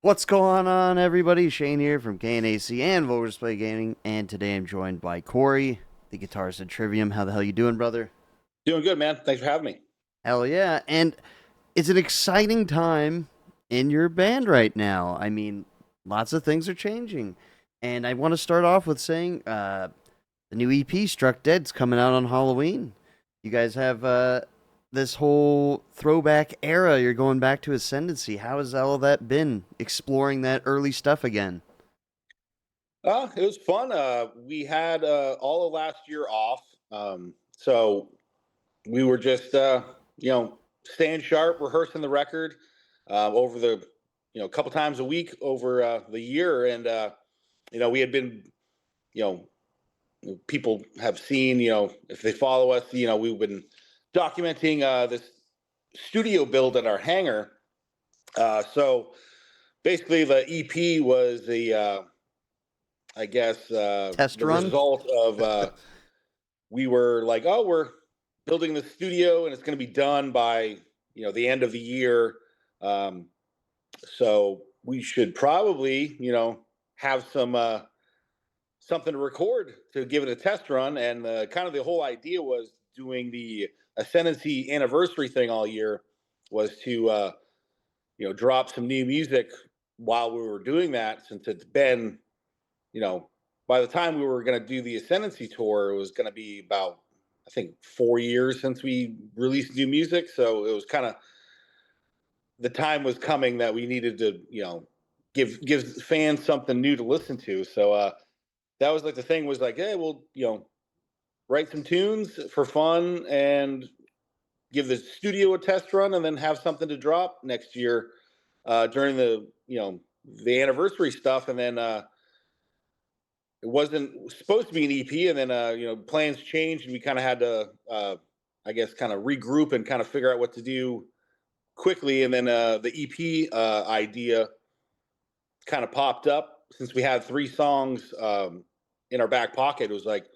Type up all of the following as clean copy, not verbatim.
What's going on, everybody? Shane here from KNAC and Vulgar Display Gaming, and today I'm joined by Corey, the guitarist at Trivium. How the hell you doing, brother? Doing good, man. Thanks for having me. Hell yeah! And it's an exciting time in your band right now. I mean, lots of things are changing, and I want to start off with saying the new EP Struck Dead's coming out on Halloween. You guys have this whole throwback era. You're going back to Ascendancy. How has all that been? Exploring that early stuff again. It was fun. We had all of last year off, so we were just staying sharp, rehearsing the record over the a couple times a week over the year, and we had been you know people have seen if they follow us, we've been documenting this studio build at our hangar. So basically, the EP was the I guess Test the run? result of we were like, oh, we're building the studio and it's going to be done by the end of the year. Um, so we should probably have some something to record to give it a test run. And kind of the whole idea was doing the Ascendancy anniversary thing all year was to drop some new music while we were doing that, since it's been you know, by the time we were going to do the Ascendancy tour, it was going to be about, I think, 4 years since we released new music. So it was kind of the time was coming that we needed to, give fans something new to listen to. So that was like the thing was like, hey, we'll, write some tunes for fun and give the studio a test run, and then have something to drop next year during the anniversary stuff, and then. It wasn't supposed to be an EP, and then plans changed, and we kind of had to, I guess, kind of regroup and kind of figure out what to do quickly. And then the EP idea kind of popped up since we had three songs in our back pocket. It was like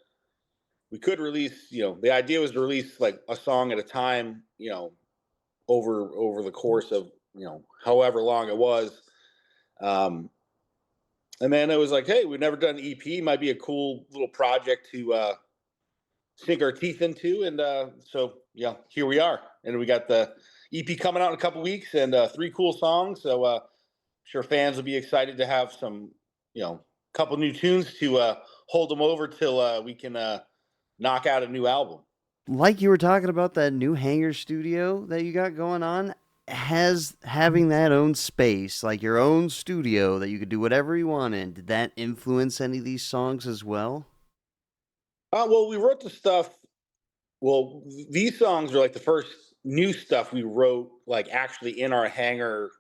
we could release, the idea was to release like a song at a time, over the course of however long it was. Um, and then it was like, hey, we've never done an EP. Might be a cool little project to sink our teeth into. And so, yeah, here we are. And we got the EP coming out in a couple weeks, and three cool songs. So, sure fans will be excited to have some, couple new tunes to hold them over till we can knock out a new album. Like you were talking about that new hangar studio that you got going on, has having that own space, like your own studio that you could do whatever you want in, did that influence any of these songs as well? Well, we wrote the stuff. Well, these songs are like the first new stuff we wrote, like actually in our hangar,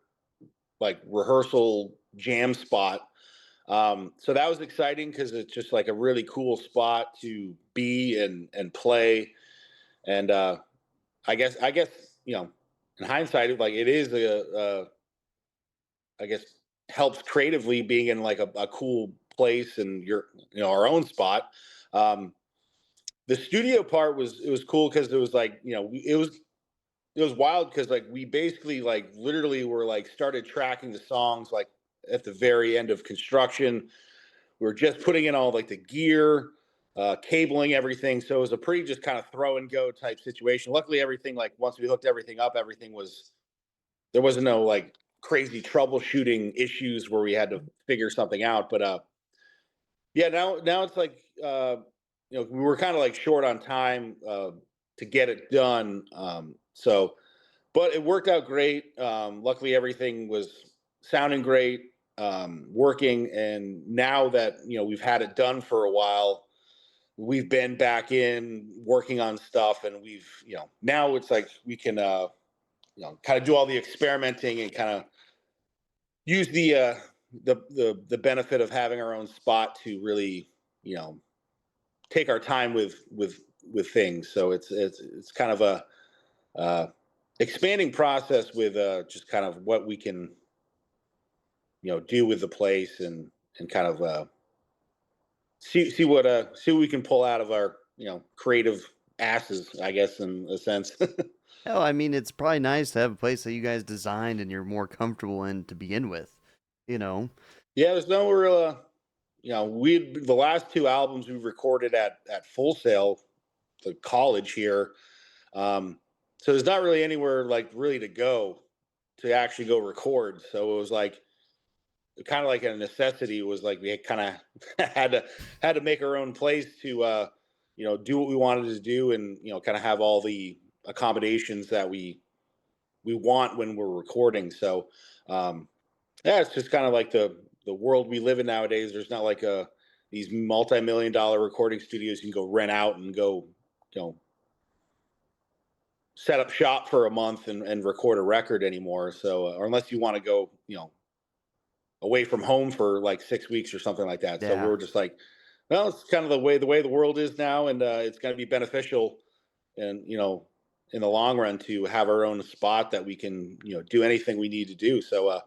like rehearsal jam spot. So that was exciting because it's just like a really cool spot to be and play. And I guess in hindsight, like it is I guess helps creatively being in like a cool place and your our own spot. Um, the studio part was it was cool because it was like it was wild because like we basically like literally were like started tracking the songs like at the very end of construction. We were just putting in all like the gear, cabling everything. So it was a pretty just kind of throw and go type situation. Luckily, everything like once we hooked everything up, everything was there wasn't no like crazy troubleshooting issues where we had to figure something out. But yeah, now it's like we were kind of like short on time to get it done. But it worked out great. Luckily, everything was sounding great, working, and now that we've had it done for a while, we've been back in working on stuff, and we've now it's like we can kind of do all the experimenting and kind of use the benefit of having our own spot to really you know take our time with things. So it's kind of a uh, expanding process with just kind of what we can do with the place and kind of see what we can pull out of our creative asses, I guess, in a sense. Hell, I mean, it's probably nice to have a place that you guys designed and you're more comfortable in to begin with. you know. Yeah, there's no real, we the last two albums we recorded at Full Sail, the college here. Um, so there's not really anywhere like really to go to actually go record. So it was like kind of like a necessity. It was like we kind of had to make our own place to do what we wanted to do, and kind of have all the accommodations that we want when we're recording. So yeah, it's just kind of like the world we live in nowadays. There's not like these multi-million-dollar recording studios you can go rent out and go, set up shop for a month and record a record anymore. So, or unless you want to go, away from home for like 6 weeks or something like that. So we Yeah. were just like, well, it's kind of the way the world is now, and it's going to be beneficial, and in the long run, to have our own spot that we can do anything we need to do. So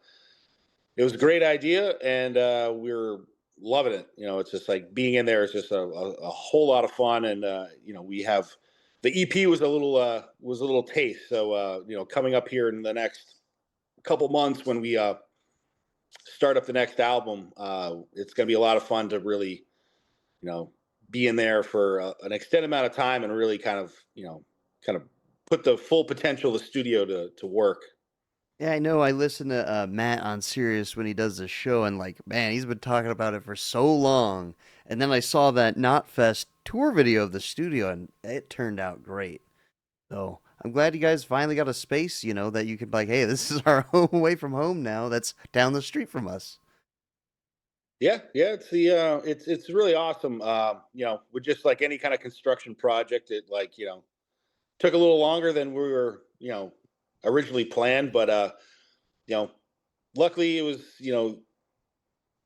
it was a great idea, and we're loving it. It's just like being in there is just a whole lot of fun, and we have the EP was a little taste. So coming up here in the next couple months when we start up the next album, it's going to be a lot of fun to really you know be in there for an extended amount of time and really kind of put the full potential of the studio to work. Yeah, I know. I listen to Matt on Sirius when he does the show, and like, man, he's been talking about it for so long. And then I saw that Knotfest tour video of the studio, and it turned out great. So I'm glad you guys finally got a space, that you could like, hey, this is our home away from home now. That's down the street from us. Yeah, it's really awesome. With just like any kind of construction project, it like took a little longer than we were originally planned, but you know luckily it was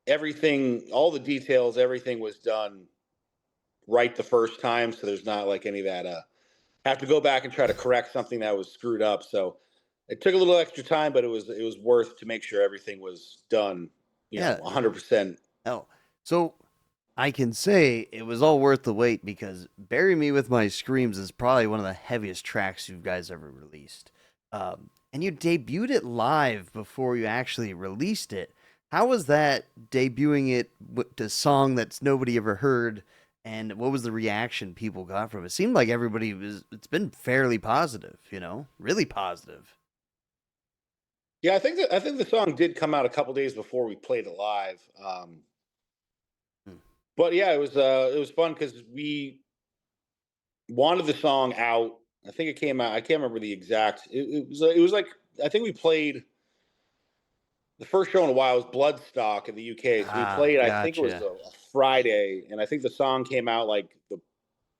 everything, all the details, everything was done right the first time. So there's not like any of that have to go back and try to correct something that was screwed up. So it took a little extra time, but it was worth to make sure everything was done Yeah. 100%. Oh, so I can say it was all worth the wait because "Bury Me with My Screams" is probably one of the heaviest tracks you guys ever released. And you debuted it live before you actually released it. How was that debuting it with a song that's nobody ever heard? And what was the reaction people got from it? It seemed like everybody it's been fairly positive, really positive. Yeah, I think the song did come out a couple days before we played it live. Hmm. But yeah, it was fun because we wanted the song out. I think it came out. I can't remember the exact. It was like, I think we played the first show in a while was Bloodstock in the UK. So we Ah, played. I think it was gotcha. a Friday, and I think the song came out like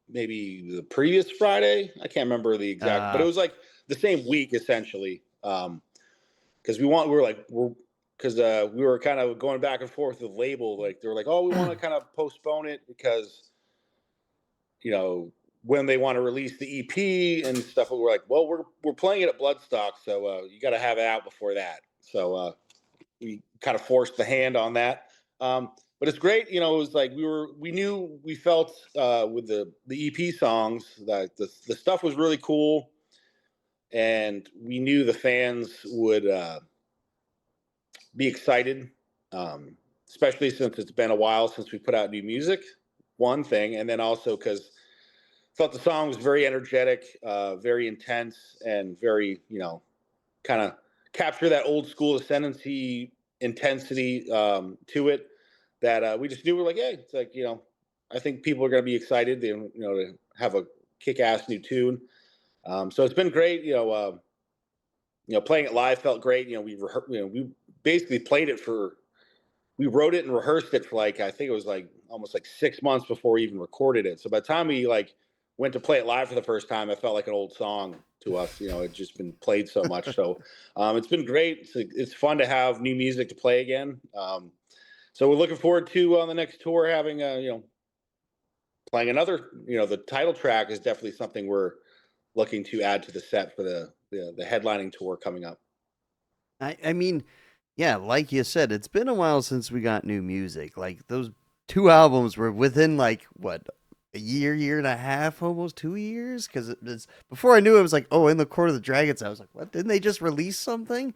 maybe the previous Friday. I can't remember the exact, but it Uh, was like the same week essentially. Because we were like we're because we were kind of going back and forth with the label. Like they were like, oh, we want to kind of postpone it because you know when they want to release the EP and stuff. We're like, well, we're playing it at Bloodstock, so you got to have it out before that. So we kind of forced the hand on that. But it's great. It was like we felt with the EP songs that the stuff was really cool, and we knew the fans would be excited, um, especially since it's been a while since we put out new music. One thing, and then also because felt the song was very energetic, very intense, and very kind of capture that old school ascendancy intensity to it. That we just knew we're like, hey, it's like I think people are going to be excited, to have a kick-ass new tune. So it's been great. Playing it live felt great. We basically played it for we wrote it and rehearsed it for like I think it was like almost like 6 months before we even recorded it. So by the time we like went to play it live for the first time, it felt like an old song to us. It's just been played so much. So it's been great. It's fun to have new music to play again. So we're looking forward to on the next tour having playing another. The title track is definitely something we're looking to add to the set for the headlining tour coming up. I mean, yeah, like you said, it's been a while since we got new music. Like those two albums were within like what, a year and a half, almost 2 years. Because it's before I knew it was like, oh, in the Court of the Dragons. I was like, what? Didn't they just release something?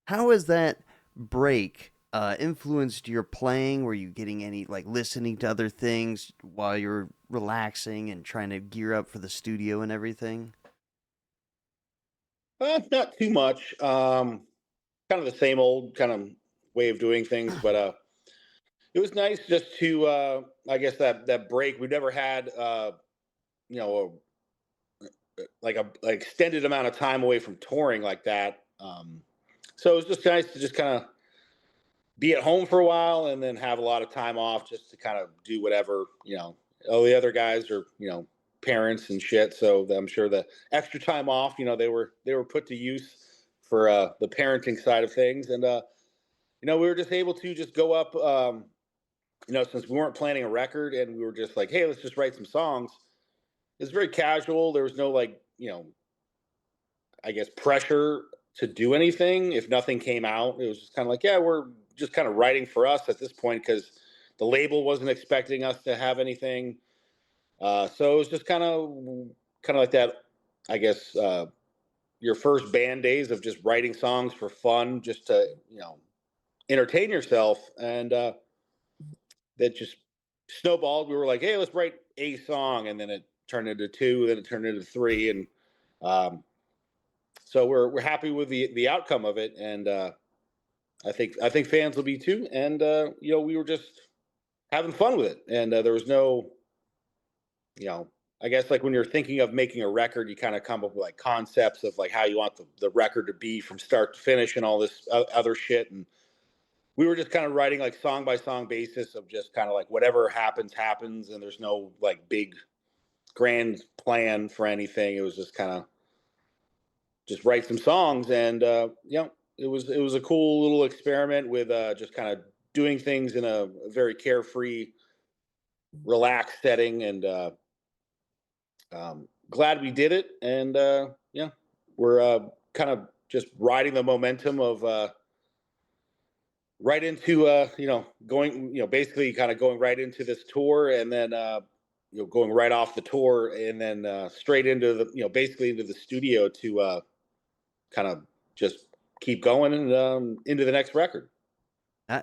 How is that break influenced your playing? Were you getting any, like, listening to other things while you're relaxing and trying to gear up for the studio and everything? Not too much. Kind of the same old kind of way of doing things, but it was nice just to I guess that break. We've never had you know like a like extended amount of time away from touring like that. So it was just nice to just kind of be at home for a while and then have a lot of time off just to kind of do whatever, all the other guys are, parents and shit. So I'm sure the extra time off, they were put to use for the parenting side of things. And, we were just able to just go up, since we weren't planning a record and we were just like, hey, let's just write some songs. It's very casual. There was no like, I guess pressure to do anything. If nothing came out, it was just kind of like, yeah, we're just kind of writing for us at this point because the label wasn't expecting us to have anything. So it was just kind of like that, I guess, your first band days of just writing songs for fun, just to, entertain yourself. And that just snowballed. We were like, hey, let's write a song. And then it turned into two, then it turned into three. And so we're happy with the outcome of it. And I think fans will be too. And, we were just having fun with it. And there was no, you know, I guess like when you're thinking of making a record, you kind of come up with like concepts of like how you want the record to be from start to finish and all this other shit. And we were just kind of writing like song by song basis of just kind of like whatever happens, happens. And there's no like big grand plan for anything. It was just kind of just write some songs. And, it was a cool little experiment with just kind of doing things in a very carefree, relaxed setting. And, glad we did it, and yeah, we're kind of just riding the momentum of right into going, basically kind of going right into this tour, and then going right off the tour, and then straight into the basically into the studio to kind of just keep going and into the next record. Uh,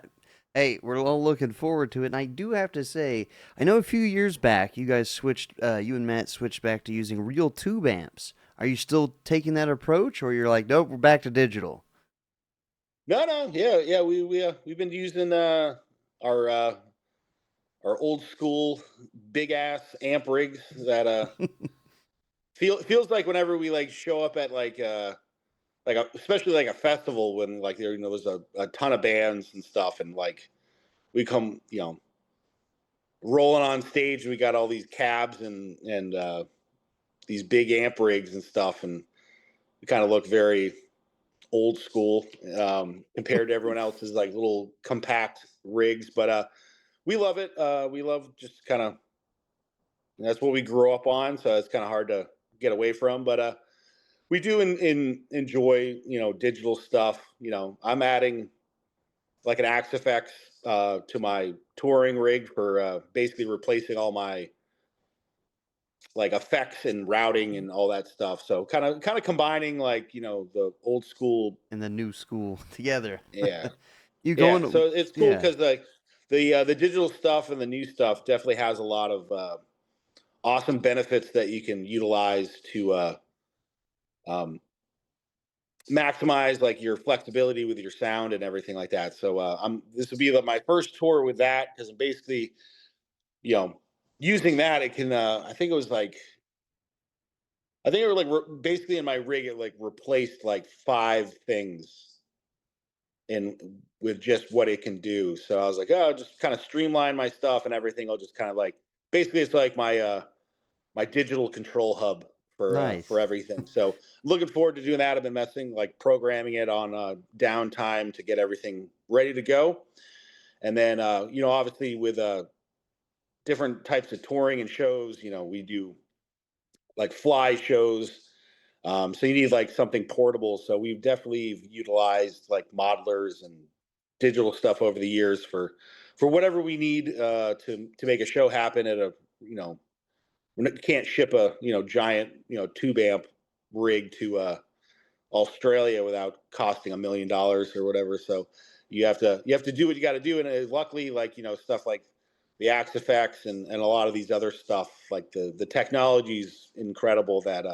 Hey, we're all looking forward to it. And I do have to say, I know a few years back, you and Matt switched back to using real tube amps. Are you still taking that approach, or you're like, nope, we're back to digital? No, yeah, we've been using our uh, our old school big ass amp rigs that feels like whenever we like show up at especially like a festival when like there's a ton of bands and stuff, and like we come rolling on stage and we got all these cabs and these big amp rigs and stuff, and we kind of look very old school compared to everyone else's like little compact rigs. But we love it. We love just kind of, that's what we grew up on, so it's kind of hard to get away from. But we do enjoy digital stuff. I'm adding like an Axe FX to my touring rig for basically replacing all my like effects and routing and all that stuff. So kind of combining like the old school. And the new school together. Yeah, You yeah. going? So it's cool Yeah. because like the digital stuff and the new stuff definitely has a lot of awesome benefits that you can utilize to um, maximize like your flexibility with your sound and everything like that. So I'm this will be my first tour with that because I'm basically you know using that. It can I think it was like basically in my rig it like replaced like five things in with just what it can do. So I was like, oh, just kind of streamline my stuff and everything. I'll just kind of like basically it's like my digital control hub for Nice. everything. So looking forward to doing that. I've been messing like programming it on downtime to get everything ready to go. And then obviously with different types of touring and shows, we do like fly shows. So you need like something portable. So we've definitely utilized like modelers and digital stuff over the years for whatever we need to make a show happen at a you know we can't ship a giant tube amp rig to Australia without costing $1 million or whatever. So you have to do what you got to do. And luckily, like, stuff like the Axe effects and a lot of these other stuff, like the technology's incredible that,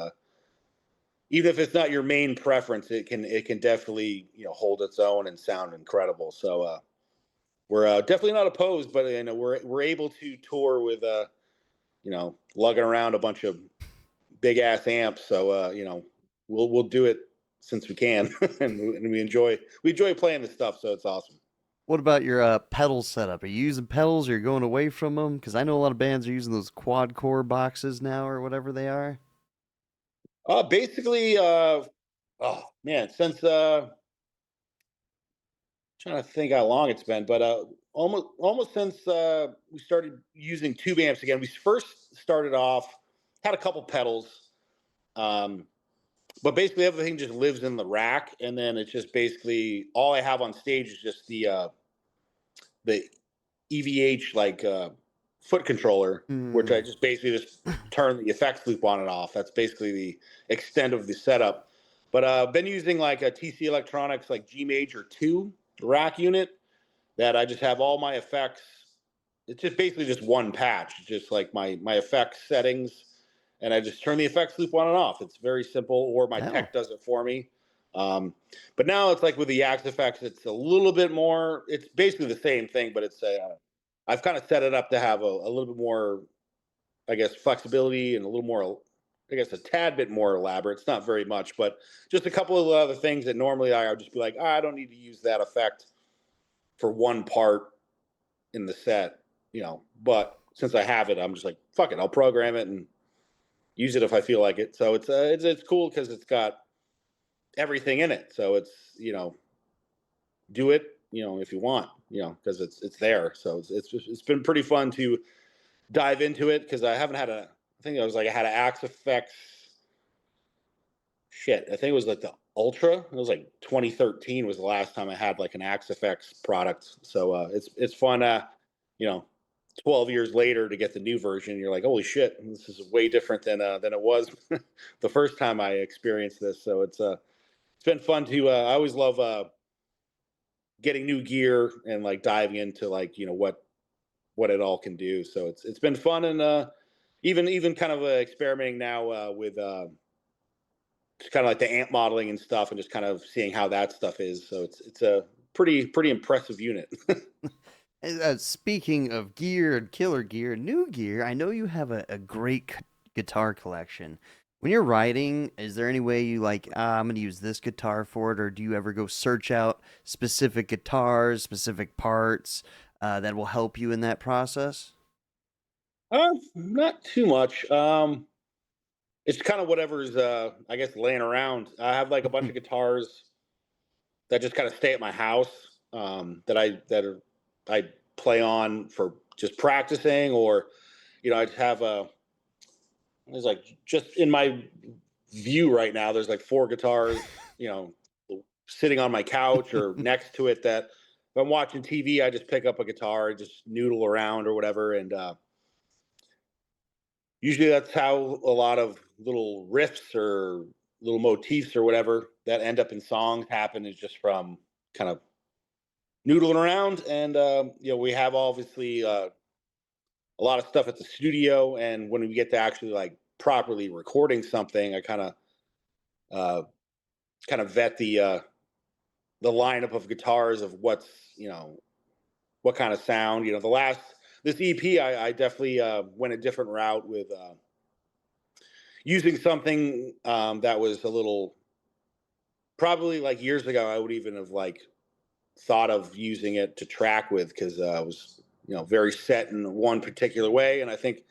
even if it's not your main preference, it can definitely, hold its own and sound incredible. So, we're definitely not opposed, but we're able to tour with lugging around a bunch of big ass amps. So we'll do it since we can, and we enjoy playing this stuff. So it's awesome. What about your pedal setup? Are you using pedals or you're going away from them? Because I know a lot of bands are using those quad core boxes now or whatever they are. Basically, oh man, since trying to think how long it's been, but almost since we started using tube amps again. We first started off, had a couple pedals, but basically everything just lives in the rack, and then it's just basically all I have on stage is just the EVH foot controller, which I just basically just turn the effects loop on and off. That's basically the extent of the setup. But I've been using like a TC Electronics like G Major 2 rack unit that I just have all my effects. It's just basically just one patch, just like my effects settings, and I just turn the effects loop on and off. It's very simple, or my tech does it for me. But now it's like with the Axe effects, it's a little bit more. It's basically the same thing, but it's I've kind of set it up to have a little bit more, I guess, flexibility and a little more, I guess, a tad bit more elaborate. It's not very much, but just a couple of other things that normally I would just be like, I don't need to use that effect for one part in the set, But since I have it, I'm just like, fuck it, I'll program it and use it if I feel like it. So it's cool because it's got everything in it. So it's do it if you want, because it's there. So it's been pretty fun to dive into it because I haven't had I think I had an Axe Effects. Shit, I think it was like the Ultra. It was like 2013 was the last time I had like an Axe Effects product. So it's fun. 12 years later to get the new version, you're like, holy shit, this is way different than it was the first time I experienced this. So it's been fun to. I always love getting new gear and like diving into like what it all can do. So it's been fun, and even kind of experimenting now with just kind of like the amp modeling and stuff, and just kind of seeing how that stuff is. So it's a pretty impressive unit. Speaking of gear and killer gear, new gear, I know you have a great guitar collection. When you're writing, is there any way you like, I'm going to use this guitar for it, or do you ever go search out specific guitars, specific parts that will help you in that process? Not too much. It's kind of whatever's I guess laying around. I have like a bunch of guitars that just kind of stay at my house, I play on for just practicing, or I have there's like just in my view right now, there's like four guitars, sitting on my couch or next to it, that if I'm watching TV, I just pick up a guitar and just noodle around or whatever. And usually that's how a lot of little riffs or little motifs or whatever that end up in songs happen, is just from kind of noodling around. And we have obviously a lot of stuff at the studio, and when we get to actually like properly recording something, I uh, kind of vet the lineup of guitars of what's what kind of sound. This EP, I definitely went a different route with using something that was a little, probably like years ago I would even have like thought of using it to track with, because I was very set in one particular way. And I think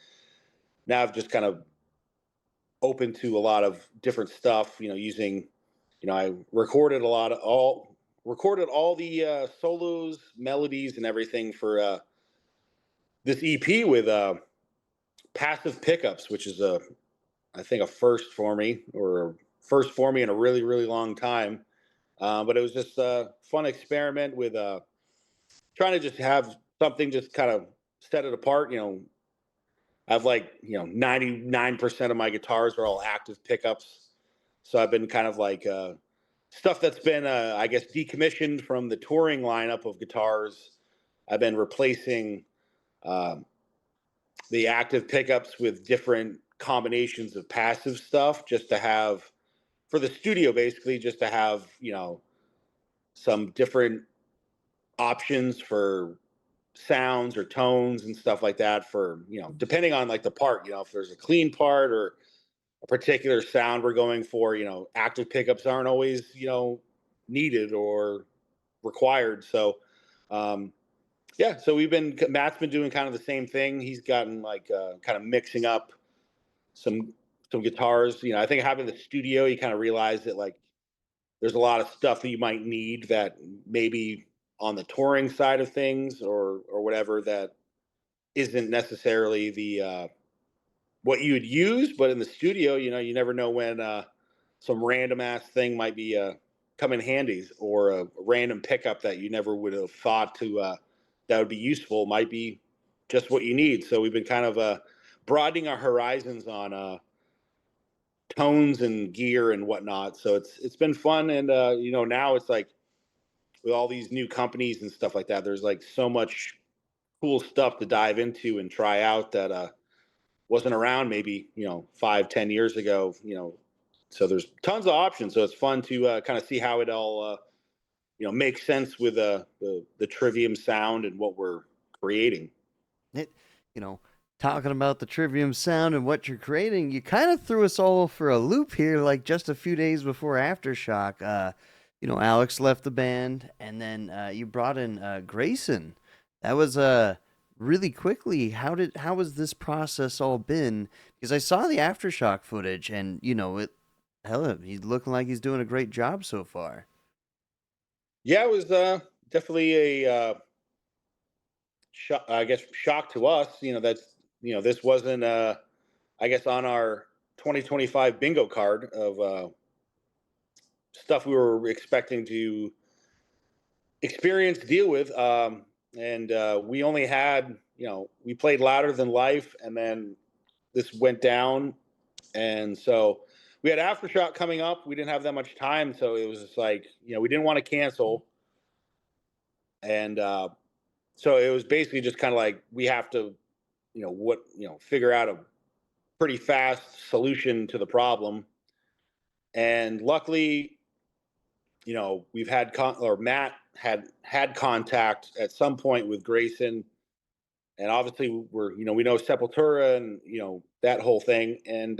now I've just kind of open to a lot of different stuff, using, I recorded all the solos, melodies, and everything for this EP with passive pickups, which is I think a first for me, or first for me in a really, really long time. But it was just a fun experiment with trying to just have something just kind of set it apart. I have like 99% of my guitars are all active pickups, so I've been kind of like stuff that's been, I guess, decommissioned from the touring lineup of guitars. I've been replacing um, the active pickups with different combinations of passive stuff, just to have for the studio, basically, just to have some different options for sounds or tones and stuff like that. For depending on like the part, if there's a clean part or a particular sound we're going for, active pickups aren't always needed or required. So yeah, so Matt's been doing kind of the same thing. He's gotten like kind of mixing up some guitars. I think having the studio, you kind of realize that like there's a lot of stuff that you might need that maybe on the touring side of things or whatever that isn't necessarily the what you would use, but in the studio, you never know when some random ass thing might be come in handy, or a random pickup that you never would have thought to that would be useful might be just what you need. So we've been kind of broadening our horizons on tones and gear and whatnot. So it's been fun, and now it's like with all these new companies and stuff like that, there's like so much cool stuff to dive into and try out that wasn't around maybe 5-10 years ago. So there's tons of options. So it's fun to kind of see how it all makes sense with the Trivium sound and what we're creating. It, you know, talking about the Trivium sound and what you're creating, you kind of threw us all for a loop here, like just a few days before Aftershock. Alex left the band, and then you brought in Grayson. That was really quickly. How was this process all been? Because I saw the Aftershock footage, and hell, he's looking like he's doing a great job so far. Yeah, it was definitely a I guess shock to us. That's this wasn't I guess on our 2025 bingo card of stuff we were expecting to experience, deal with. And we only had, we played Louder Than Life, and then this went down. And so we had Aftershock coming up. We didn't have that much time. So it was just like, we didn't want to cancel. And so it was basically just kind of like, we have to, figure out a pretty fast solution to the problem. And luckily, we've had or Matt had contact at some point with Grayson, and obviously we know Sepultura and that whole thing, and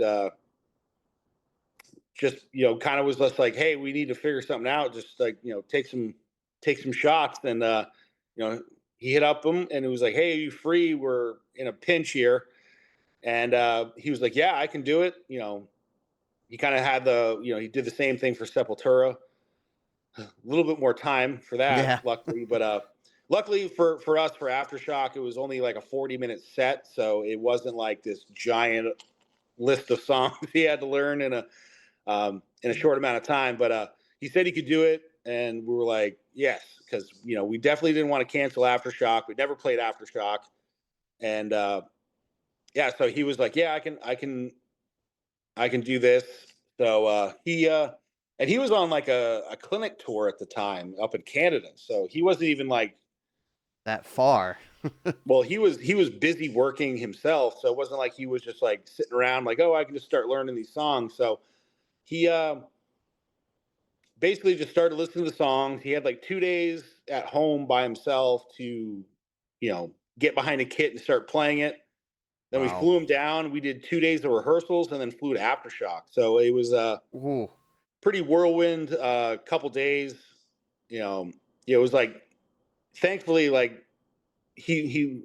just kind of was just like, hey, we need to figure something out. Just like take some shots, and he hit up him, and it was like, hey, are you free? We're in a pinch here, and he was like, yeah, I can do it. He kind of had he did the same thing for Sepultura. A little bit more time for that, Yeah. luckily, but luckily for us, for Aftershock, it was only like a 40-minute set, so it wasn't like this giant list of songs he had to learn in a short amount of time. But he said he could do it, and we were like, yes, because we definitely didn't want to cancel Aftershock. We never played Aftershock, and yeah, so he was like, yeah, I can do this. So and he was on like a clinic tour at the time up in Canada. So he wasn't even like That far. well, he was busy working himself. So it wasn't like he was just like sitting around like, oh, I can just start learning these songs. So he basically just started listening to the songs. He had like 2 days at home by himself to, get behind a kit and start playing it. Then we Wow. flew him down. We did 2 days of rehearsals and then flew to Aftershock. So it was Ooh. pretty whirlwind couple days. It was like, thankfully, like he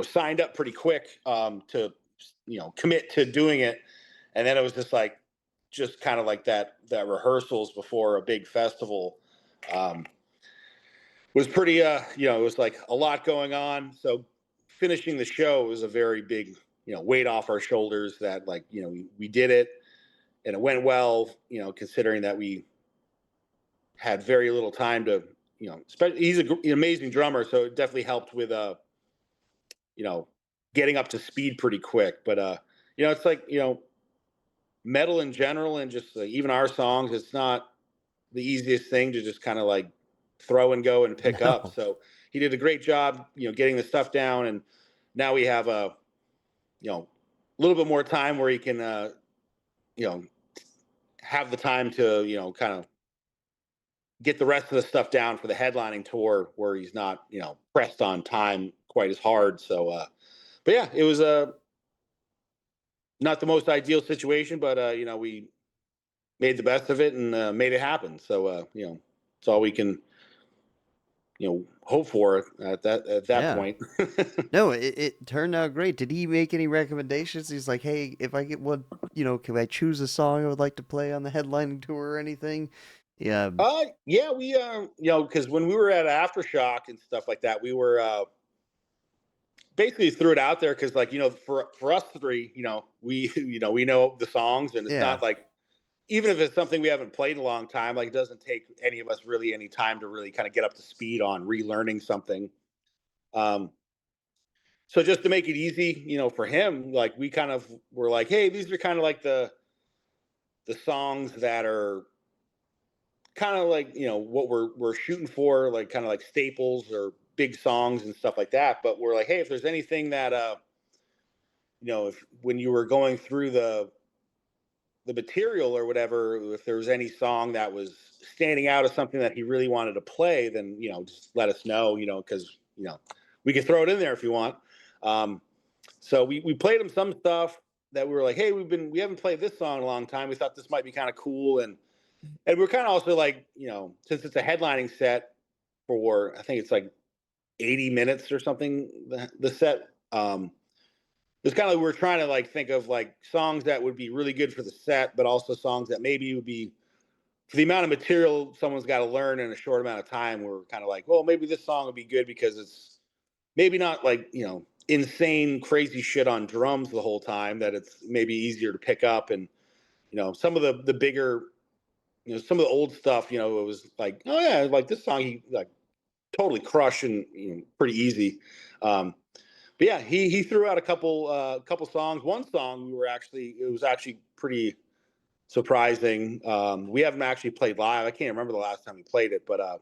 signed up pretty quick to commit to doing it, and then it was just kind of like that rehearsals before a big festival um, was pretty it was like a lot going on. So finishing the show was a very big weight off our shoulders, that like we did it and it went well, considering that we had very little time to, he's an amazing drummer, so it definitely helped with getting up to speed pretty quick. But it's like metal in general, and just even our songs, it's not the easiest thing to just kind of like throw and go and pick up. No. So he did a great job, getting the stuff down. And now we have a little bit more time where he can, have the time to, kind of get the rest of the stuff down for the headlining tour where he's not, pressed on time quite as hard. So, but yeah, it was not the most ideal situation, but we made the best of it and made it happen. So, it's all we can, hope for at that Yeah. point. No, it turned out great. Did he make any recommendations? He's like, hey, if I get one, can I choose a song I would like to play on the headlining tour or anything? Yeah. Yeah, we because when we were at Aftershock and stuff like that, we were basically threw it out there because, like, for us three, we we know the songs, and it's Yeah. not like, even if it's something we haven't played in a long time, like, it doesn't take any of us really any time to really kind of get up to speed on relearning something. So just to make it easy, for him, like, we kind of were like, hey, these are kind of like the songs that are kind of like, what we're shooting for, like, kind of like staples or big songs and stuff like that. But we're like, hey, if there's anything that if when you were going through the material or whatever, if there was any song that was standing out as something that he really wanted to play, then just let us know, because we can throw it in there if you want. So we played him some stuff that we were like, hey, we haven't played this song in a long time. We thought this might be kind of cool, and we're kind of also like, since it's a headlining set for, I think it's like 80 minutes or something, the set. It's kind of like we're trying to like think of like songs that would be really good for the set, but also songs that maybe would be for the amount of material someone's got to learn in a short amount of time. We're kind of like, well, maybe this song would be good because it's maybe not like, insane, crazy shit on drums the whole time, that it's maybe easier to pick up. And, some of the bigger, some of the old stuff, it was like, oh yeah, like this song, he like totally crushed and, pretty easy. But yeah, he threw out a couple songs. One song it was actually pretty surprising. We haven't actually played live. I can't remember the last time we played it, but I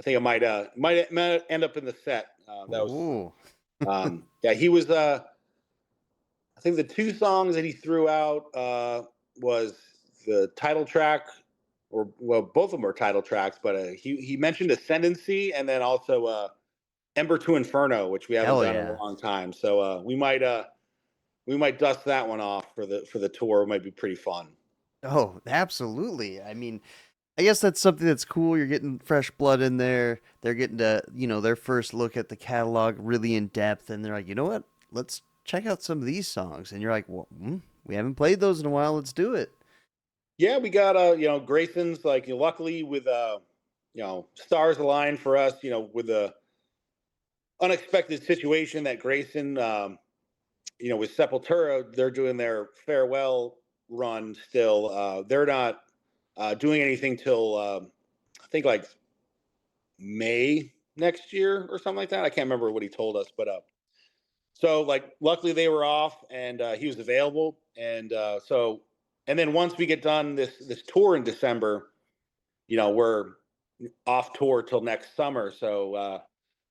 think it might end up in the set. That was Ooh. yeah. He was. I think the two songs that he threw out was the title track, or well, both of them are title tracks. But he mentioned Ascendancy, and then also Ember to Inferno, which we haven't Hell done in a yeah. long time. So we might dust that one off for the tour. It might be pretty fun. Oh, absolutely. I mean, I guess that's something that's cool. You're getting fresh blood in there. They're getting to, their first look at the catalog really in depth, and they're like, you know what? Let's check out some of these songs. And you're like, well, we haven't played those in a while. Let's do it. Yeah, we got Grayson's, like, luckily with stars aligned for us, with the unexpected situation that Grayson with Sepultura, they're doing their farewell run still. They're not doing anything till I think like May next year or something like that. I can't remember what he told us, but so like luckily they were off, and he was available, and and then once we get done this tour in December, we're off tour till next summer. So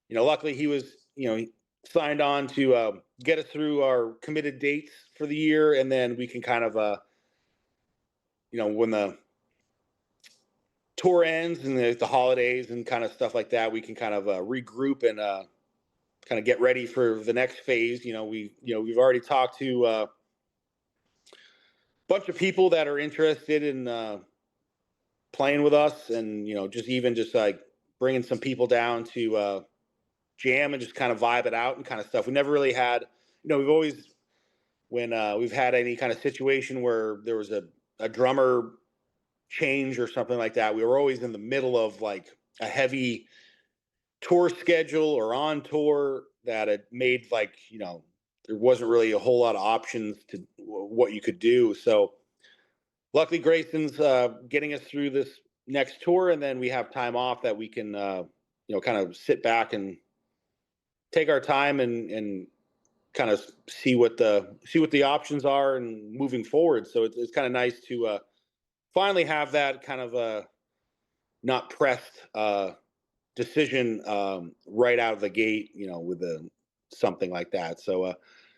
luckily he was he signed on to get us through our committed dates for the year, and then we can kind of when the tour ends and the holidays and kind of stuff like that, we can kind of regroup and kind of get ready for the next phase. We've already talked to a bunch of people that are interested in playing with us, and just like bringing some people down to jam and just kind of vibe it out and kind of stuff. We never really had, we've always, when we've had any kind of situation where there was a drummer change or something like that, we were always in the middle of like a heavy tour schedule or on tour, that it made like, there wasn't really a whole lot of options to what you could do. So luckily Grayson's getting us through this next tour, and then we have time off that we can, kind of sit back and take our time and kind of see what the options are and moving forward. So it's kind of nice to finally have that kind of not pressed decision right out of the gate, with something like that. So,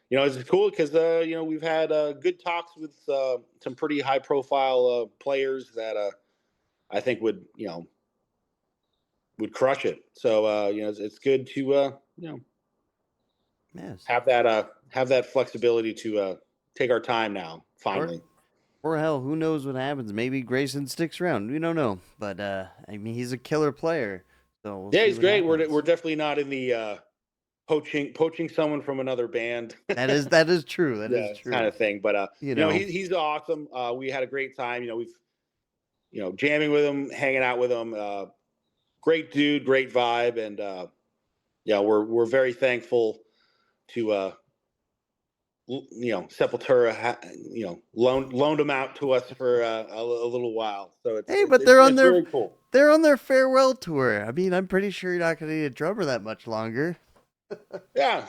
it's cool because we've had good talks with some pretty high profile players that I think would crush it. So, it's good to Yes. have that flexibility to take our time now. Or Finally, or hell, who knows what happens? Maybe Grayson sticks around. We don't know. But I mean, he's a killer player, so we'll yeah, see he's what great. We're happens. definitely not in the poaching someone from another band. That is true. That is Yeah, kind true. of thing. But You know, he's awesome. We had a great time. We've jamming with him, hanging out with him. Great dude, great vibe, and yeah, we're very thankful to Sepultura loaned him out to us for a little while. So it's hey, it's but it's, it's really cool. they're on their farewell tour. I mean, I'm pretty sure you're not going to need a drummer that much longer. Yeah,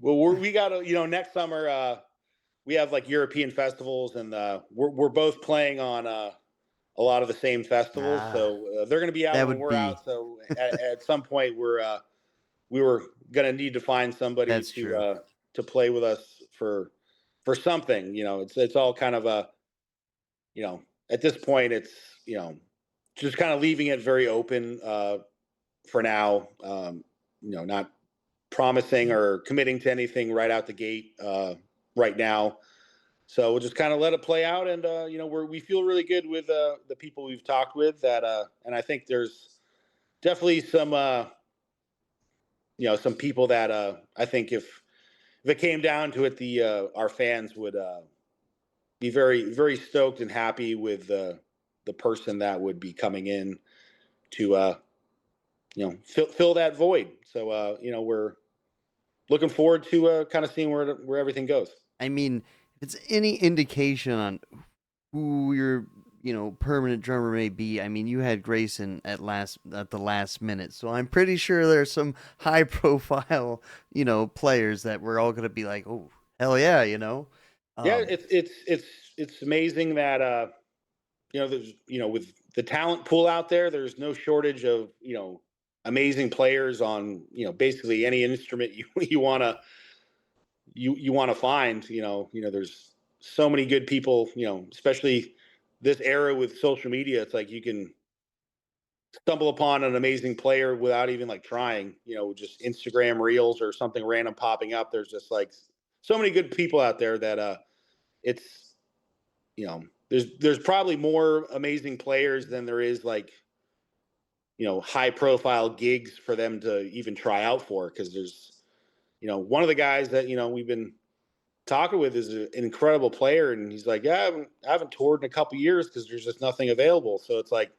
well, we got to next summer we have like European festivals, and we're both playing on a lot of the same festivals. Ah, So they're going to be out that when would we're be. out. So at some point we were going to need to find somebody That's true. to play with us for something. It's all kind of a at this point it's just kind of leaving it very open for now. Not promising or committing to anything right out the gate right now. So we'll just kind of let it play out, and we feel really good with the people we've talked with. And I think there's definitely some people that I think if it came down to it, our fans would be very very stoked and happy with the person that would be coming in to fill that void. So we're looking forward to kind of seeing where everything goes. I mean, if it's any indication on who your permanent drummer may be. I mean, you had Grayson at the last minute, so I'm pretty sure there's some high profile players that we're all gonna be like, oh hell yeah, Yeah, Um, it's amazing that there's with the talent pool out there, there's no shortage of amazing players on basically any instrument you want to find. There's so many good people. Especially this era with social media, it's like you can stumble upon an amazing player without even like trying. Just Instagram reels or something random popping up. There's just like so many good people out there that it's there's probably more amazing players than there is like high profile gigs for them to even try out for, because there's one of the guys that we've been talking with is an incredible player, and he's like, yeah, I haven't toured in a couple years because there's just nothing available. So it's like,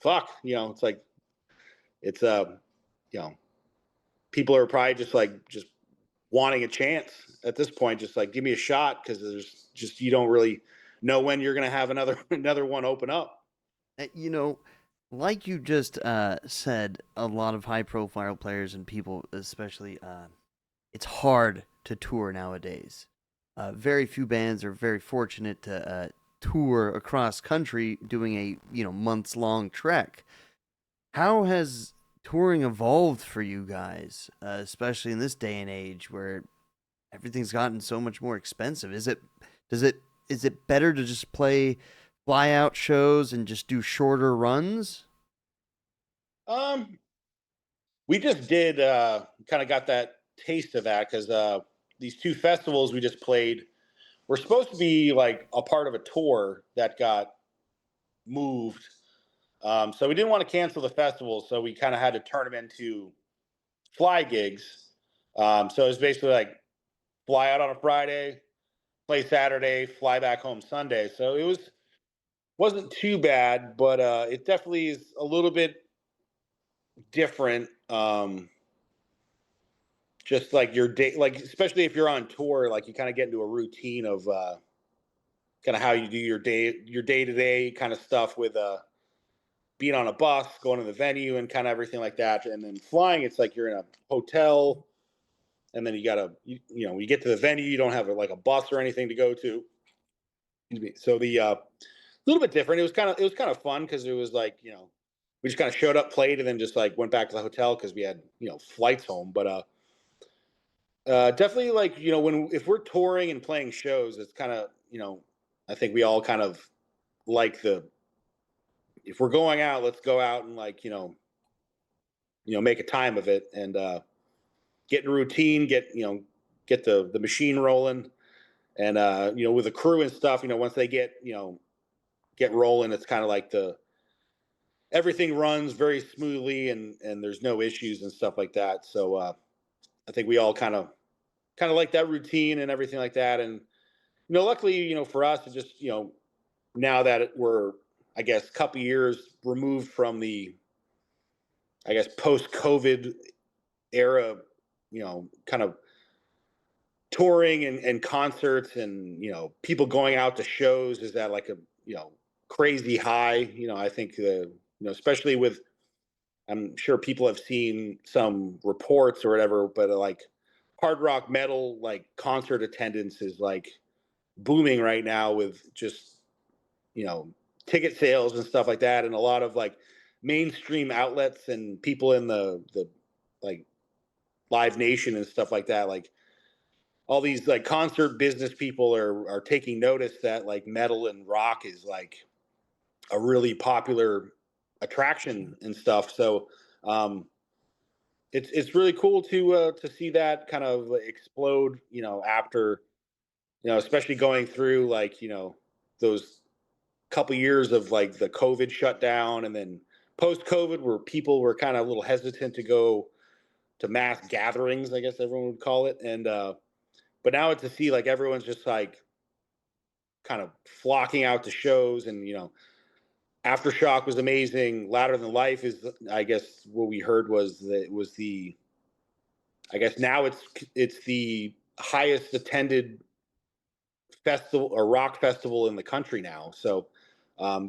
fuck, it's like it's you know people are probably just wanting a chance at this point, just like give me a shot, because there's just you don't really know when you're gonna have another another one open up. you know, like you just said, a lot of high profile players and people, especially, it's hard to tour nowadays. Very few bands are very fortunate to tour across country doing a months long trek. How has touring evolved for you guys, especially in this day and age where everything's gotten so much more expensive? Does it is it better to just play fly out shows and just do shorter runs? Um, we just did kind of got that taste of that because these two festivals we just played were supposed to be like a part of a tour that got moved. So we didn't want to cancel the festival, so we kind of had to turn them into fly gigs. So it was basically like fly out on a Friday, play Saturday, fly back home Sunday. So it wasn't too bad, but it definitely is a little bit different. Just like your day, like especially if you're on tour, like you kind of get into a routine of kind of how you do your day to day kind of stuff with being on a bus, going to the venue, and kind of everything like that. And then flying, it's like you're in a hotel, and then you gotta when you get to the venue, you don't have like a bus or anything to go to. So the little bit different. It was kind of fun because it was like we just kind of showed up, played, and then just like went back to the hotel because we had, flights home. But definitely, like, if we're touring and playing shows, it's kind of, I think we all kind of like if we're going out, let's go out and like, make a time of it and get in routine, get the machine rolling. And with the crew and stuff, once they get rolling, it's kind of like everything runs very smoothly and there's no issues and stuff like that. So I think we all kind of like that routine and everything like that. And luckily, for us, it just now that we're, I guess, a couple years removed from the, I guess, post-COVID era, kind of touring and concerts and, people going out to shows is at like a, crazy high. I think, especially with, I'm sure people have seen some reports or whatever, but like hard rock metal, like concert attendance is like booming right now with just, ticket sales and stuff like that. And a lot of like mainstream outlets and people in the like Live Nation and stuff like that, like all these like concert business people are taking notice that like metal and rock is like a really popular attraction and stuff. So it's really cool to see that kind of explode, after, especially going through like, those couple years of like the COVID shutdown and then post COVID where people were kind of a little hesitant to go to mass gatherings, I guess everyone would call it. And but now to see like everyone's just like kind of flocking out to shows and Aftershock was amazing. Louder Than Life is, I guess, what we heard was that it was I guess now it's the highest attended festival or rock festival in the country now. So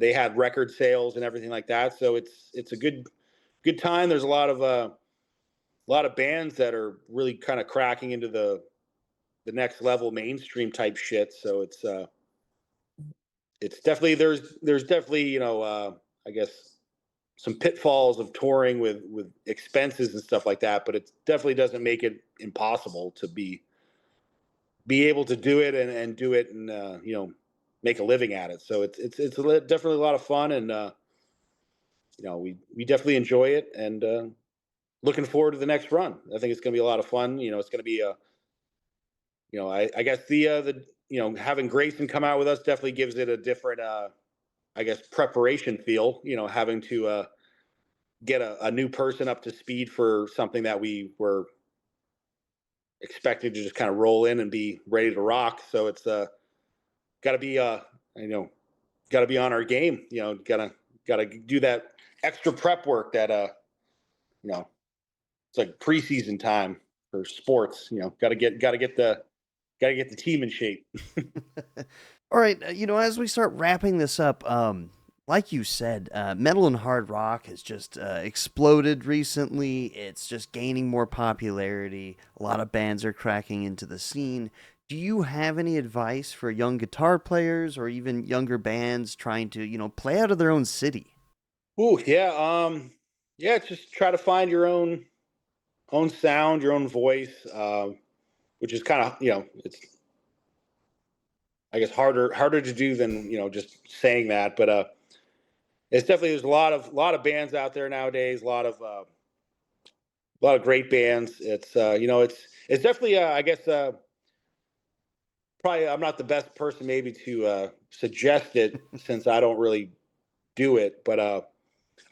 they had record sales and everything like that. So it's a good time. There's a lot of bands that are really kind of cracking into the next level mainstream type shit. So it's definitely there's definitely I guess some pitfalls of touring with expenses and stuff like that, but it definitely doesn't make it impossible to be able to do it and do it and make a living at it. So it's definitely a lot of fun and we definitely enjoy it and looking forward to the next run. I think it's going to be a lot of fun. It's going to be I guess the having Grayson come out with us definitely gives it a different I guess preparation feel. Having to get a new person up to speed for something that we were expected to just kind of roll in and be ready to rock. So it's got to be got to be on our game. Got to do that extra prep work that it's like preseason time for sports. Got to get the team in shape. All right, as we start wrapping this up, like you said, metal and hard rock has just exploded recently. It's just gaining more popularity. A lot of bands are cracking into the scene. Do you have any advice for young guitar players or even younger bands trying to, play out of their own city? Ooh, yeah. Yeah, just try to find your own sound, your own voice, which is kind of, it's, I guess, harder to do than, just saying that. But it's definitely, there's a lot of bands out there nowadays, a lot of great bands. It's, it's definitely, I guess, probably I'm not the best person maybe to suggest it since I don't really do it. But I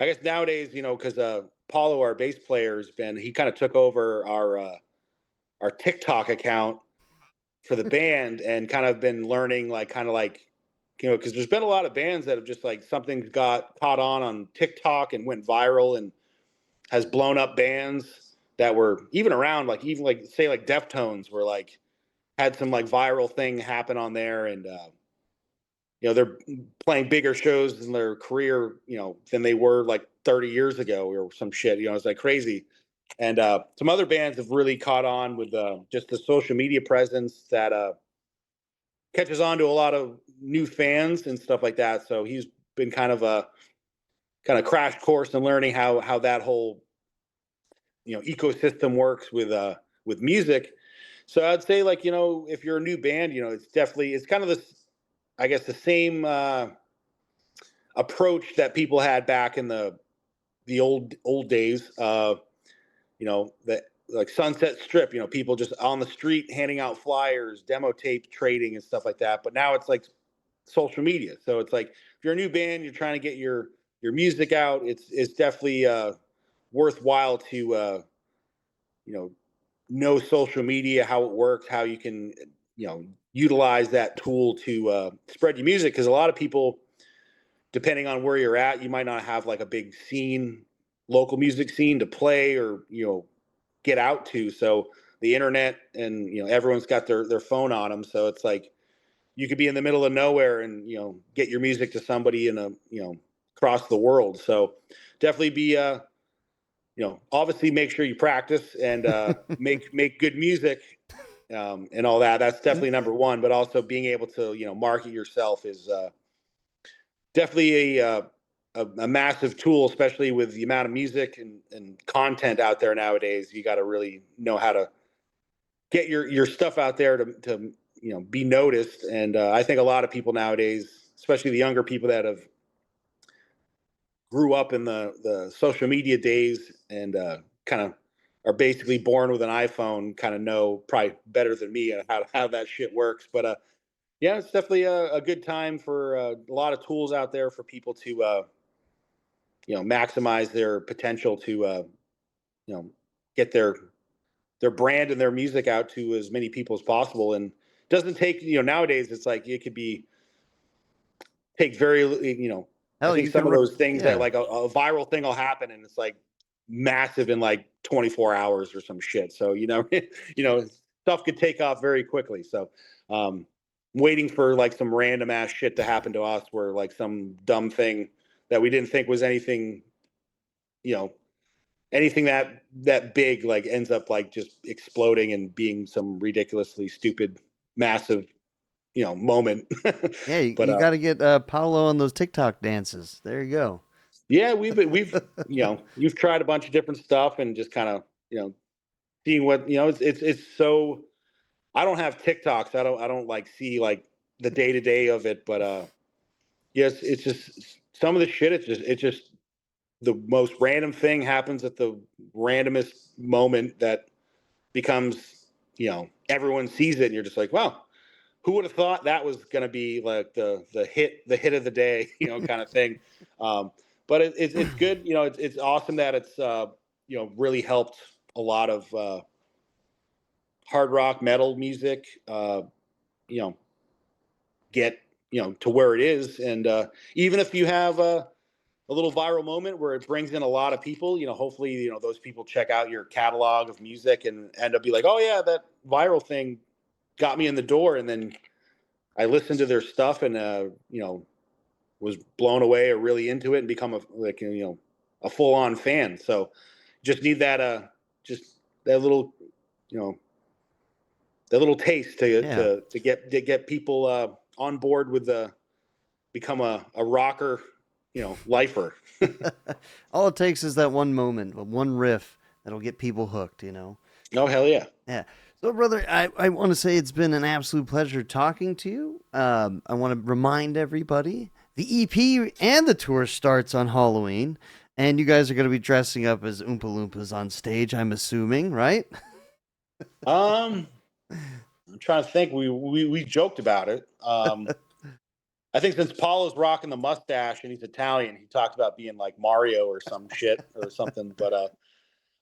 guess nowadays, because Paulo, our bass player, he kind of took over our TikTok account for the band and kind of been learning because there's been a lot of bands that have just like something got caught on TikTok and went viral and has blown up bands that were even around even like say like Deftones were like had some like viral thing happen on there and they're playing bigger shows in their career than they were like 30 years ago or some shit. It's like crazy. And some other bands have really caught on with just the social media presence that catches on to a lot of new fans and stuff like that. So he's been kind of kind of crash course in learning how that whole, ecosystem works with music. So I'd say, like, if you're a new band, it's kind of this, I guess, the same approach that people had back in the old days. That, like, Sunset Strip, people just on the street handing out flyers, demo tape trading and stuff like that. But now it's like social media. So it's like, if you're a new band, you're trying to get your music out, it's definitely worthwhile to know social media, how it works, how you can utilize that tool to spread your music. Because a lot of people, depending on where you're at, you might not have like a big local music scene to play or get out to. So the internet and everyone's got their phone on them. So it's like you could be in the middle of nowhere and get your music to somebody in across the world. So definitely be obviously make sure you practice and make good music and all that. That's definitely number one. But also being able to market yourself is definitely a massive tool, especially with the amount of music and content out there nowadays. You got to really know how to get your stuff out there to be noticed. And I think a lot of people nowadays, especially the younger people that have grew up in the social media days and kind of are basically born with an iPhone, kind of know probably better than me how that shit works. But yeah, it's definitely a good time for a lot of tools out there for people to maximize their potential to get their brand and their music out to as many people as possible. And it doesn't take nowadays it's like it could take very I Hell, think you some can of those things that yeah. like a viral thing will happen and it's like massive in like 24 hours or some shit. So stuff could take off very quickly. So waiting for like some random ass shit to happen to us where like some dumb thing that we didn't think was anything anything that big like ends up like just exploding and being some ridiculously stupid massive moment. Yeah, But you got to get Paolo on those TikTok dances. There you go. yeah, we've you've tried a bunch of different stuff and just kind of seeing what it's so. I don't have TikToks. I don't like see like the day to day of it, but yes, it's just some of the shit. It's just the most random thing happens at the randomest moment that becomes everyone sees it and you're just like, wow, who would have thought that was going to be like the hit of the day, kind of thing. But it's good. It's awesome that it's really helped a lot of hard rock metal music you know get to where it is. And even if you have a little viral moment where it brings in a lot of people, hopefully those people check out your catalog of music and end up be like, oh yeah, that viral thing got me in the door, and then I listened to their stuff and was blown away or really into it and become a full on fan. So just need that just that little you know that little taste Yeah. to get people on board with the become a rocker, lifer. All it takes is that one moment, one riff that'll get people hooked. Oh hell yeah. Yeah. So, brother, I want to say it's been an absolute pleasure talking to you. I want to remind everybody the EP and the tour starts on Halloween, and you guys are going to be dressing up as Oompa Loompas on stage, I'm assuming, right? I'm trying to think. We joked about it. I think since Paul is rocking the mustache and he's Italian, he talked about being like Mario or some shit or something. But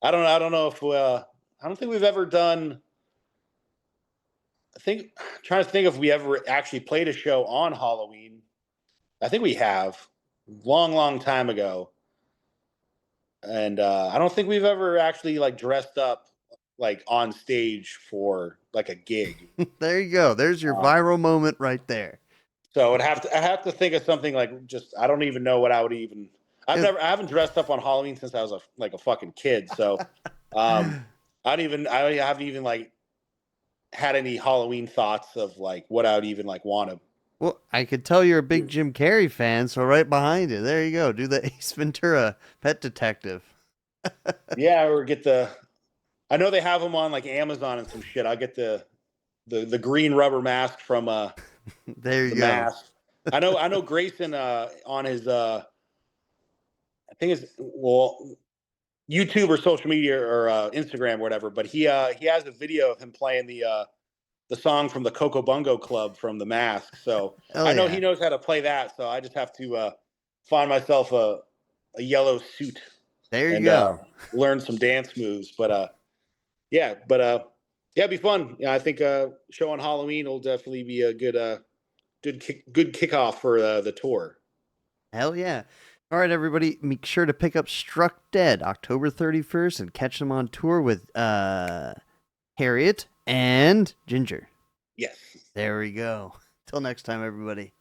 I don't know if I don't think we've ever done. Trying to think if we ever actually played a show on Halloween. I think we have, long time ago, and I don't think we've ever actually like dressed up like on stage for like a gig. There you go. There's your viral moment right there. So I have to think of something like just I don't even know what I would even. I haven't dressed up on Halloween since I was a fucking kid. So I haven't even like had any Halloween thoughts of like what I would even like want to Well, I could tell you're a big Jim Carrey fan, so right behind you. There you go. Do the Ace Ventura Pet Detective. Yeah, or get the. I know they have them on like Amazon and some shit. I'll get the green rubber mask from There you the go. mask. I know Grayson on his I think it's YouTube or social media or Instagram or whatever, but he has a video of him playing the song from the Coco Bungo Club from The Mask. So Oh I know yeah. he knows how to play that. So I just have to find myself a yellow suit There you and go. learn some dance moves. But yeah, but yeah, it'd be fun. Yeah, I think show on Halloween will definitely be a good kickoff for the tour. Hell yeah. All right, everybody, make sure to pick up Struck Dead October 31st and catch them on tour with Harriet and Ginger. Yes. There we go. Till next time, everybody.